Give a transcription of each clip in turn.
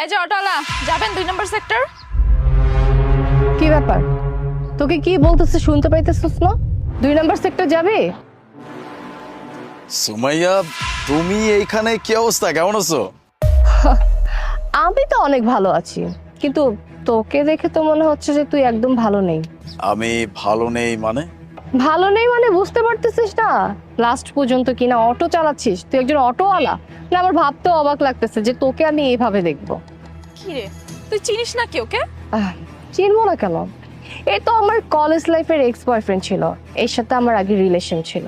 এই যে অটোওয়ালা, যাবেন 2 নম্বর সেক্টর। কি ব্যাপার? তোকে কি বলতেছে শুনতে পাইতেছিস না? 2 নাম্বার সেক্টর যাবে? সুমাইয়া, তুমি এইখানে কি অবস্থা, কেমন আছো? আমি তো অনেক ভালো আছি, কিন্তু তোকে দেখে তো মনে হচ্ছে যে তুই একদম ভালো নেই। আমি ভালো নেই মানে? ভালো নেই মানে বুঝতে পারতেছিস না? লাস্ট পর্যন্ত কিনা অটো চালাচ্ছিস, তুই একজন অটোওয়ালা না? আমার ভাবতে অবাক লাগতেছে যে তোকে আমি এইভাবে দেখবো। কি রে, তুই চিনিস না কেউ কে? চিনবো না কেন? এই তো আমার কলেজ লাইফের এক্স বয়ফ্রেন্ড ছিল, এর সাথে আমার আগে রিলেশন ছিল।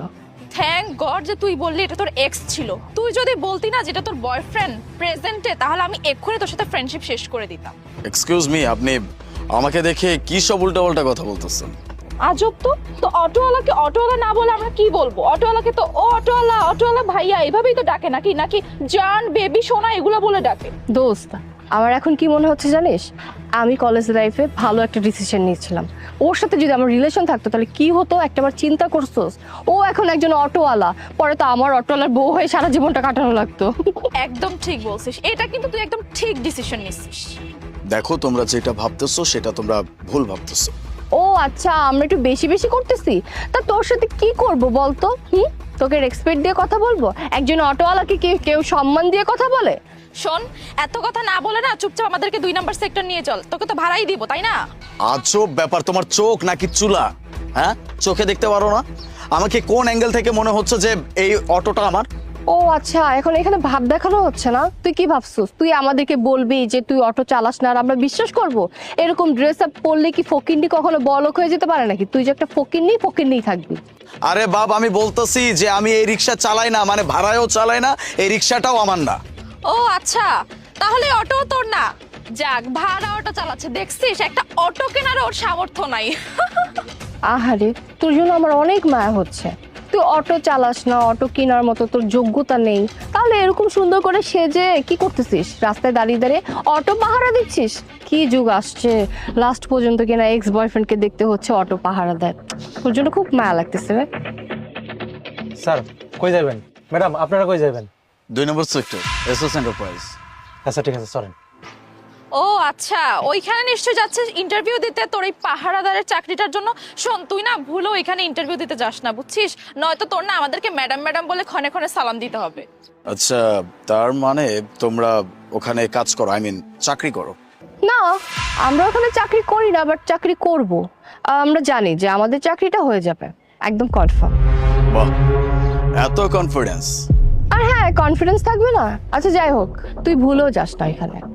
থ্যাংক গড যে তুই বললি এটা তোর এক্স ছিল। তুই যদি বলতি না যেটা তোর বয়ফ্রেন্ড প্রেজেন্টে, তাহলে আমি এক্ষুনি তোর সাথে ফ্রেন্ডশিপ শেষ করে দিতাম। এক্সকিউজ মি, আপনি আমাকে দেখে কি সব উল্টাপাল্টা কথা বলতেছেন? আজব তো। তো অটোওয়ালাকে অটোওয়ালা না বলে আমরা কি বলবো? অটোওয়ালাকে তো ও অটোওয়ালা, অটোওয়ালা ভাইয়া এভাবেই তো ডাকে, নাকি নাকি জান, বেবি, সোনা এগুলো বলে ডাকে? দোস্ত, আমার এখন কি মনে হচ্ছে জানিস? আমি কলেজ লাইফে ভালো একটা ডিসিশন নিয়েছিলাম। ওর সাথে যদি আমার রিলেশন থাকতো তাহলে কি হতো একটাবার চিন্তা করছোস? ও এখন একজন অটোওয়ালা, পরে তো আমার অটোওয়ালার বউ হয়ে সারা জীবনটা কাটানো লাগতো। একদম ঠিক বলছিস, এটা কিন্তু তুই একদম ঠিক ডিসিশন নিছিস। দেখো, তোমরা যেটা ভাবতেছো সেটা তোমরা ভুল ভাবতেছো। ও আচ্ছা, আমরা একটু বেশি বেশি করতেছি। তা তোর সাথে কি করব বলতো? তোকে রেসপেক্ট দিয়ে কথা বলবো? একজন অটোওয়ালাকে কি কেউ সম্মান দিয়ে কথা বলে? শোন, এত কথা না বলে না চুপচাপ আমাদেরকে 2 নম্বর সেক্টর নিয়ে চল, তোকে তো ভাড়াই দিব, তাই না? আজব ব্যাপার, তোমার চোখ নাকি চুলা? হ্যাঁ, চোখে দেখতে পারো না? আমাকে কোন অ্যাঙ্গেল থেকে মনে হচ্ছে যে এই অটোটা আমার? ও আচ্ছা, এখন এখানে ভাব দেখানো হচ্ছে না? তুই কি ভাবছিস তুই আমাদেরকে বলবি যে তুই অটো চালাস না আর আমরা বিশ্বাস করব? এরকম ড্রেস আপ পরলে কি ফকিন্নি কখনো বড়লোক হয়ে যেতে পারে নাকি? তুই যে একটা ফকিন্নি থাকবি। আরে বাপ, আমি বলতেছি যে আমি এই রিক্সা চালাই না, মানে ভাড়ায়ও চালাই না, এই রিক্সাটাও আমার না। ও আচ্ছা, তাহলে অটো তোর না? যাক, ভাড়া অটো চালাচ্ছে দেখছিস, একটা অটো কেনার ওর সামর্থ্য নাই। আহারে, তোর জন্য আমার অনেক মায়া হচ্ছে। তুই অটো চালাস না, অটো কেনার মতো তোর যোগ্যতা নেই, তাহলে এরকম সুন্দর করে সেজে কি করতেছিস? রাস্তায় দাঁড়িয়ে দাঁড়িয়ে অটো পাহারা দিচ্ছিস? কি যুগ আসছে, লাস্ট পর্যন্ত কিনা এক্স বয়ফ্রেন্ডকে দেখতে হচ্ছে অটো পাহারা দেয়। তোর জন্য খুব মায়া লাগতেছে রে। স্যার, কই যাবেন? ম্যাডাম, আপনারা কই যাবেন? 2 নম্বর সেক্টর, এসএস এন্টারপ্রাইজ। আচ্ছা ঠিক আছে, সরেন। ও আচ্ছা, ওইখানে নিশ্চয়ই যাচ্ছে ইন্টারভিউ দিতে তোর এই পাহারাদারের চাকরিটার জন্য। শোন, তুই না ভুলো এখানে ইন্টারভিউ দিতে যাস না, বুঝছিস? নয়তো তোর না আমাদেরকে ম্যাডাম ম্যাডাম বলে ক্ষণে ক্ষণে সালাম দিতে হবে। আচ্ছা, তার মানে তোমরা ওখানে কাজ করো, আই মিন চাকরি করো? না, আমরা ওখানে চাকরি করি না, বাট চাকরি করব। আমরা জানি যে আমাদের চাকরিটা হয়ে যাবে, একদম কনফার্ম। বাহ, এত কনফিডেন্স! আর হ্যাঁ, কনফিডেন্স থাকবে না? আচ্ছা যাই হোক, তুই ভুলেও যাস না এখানে।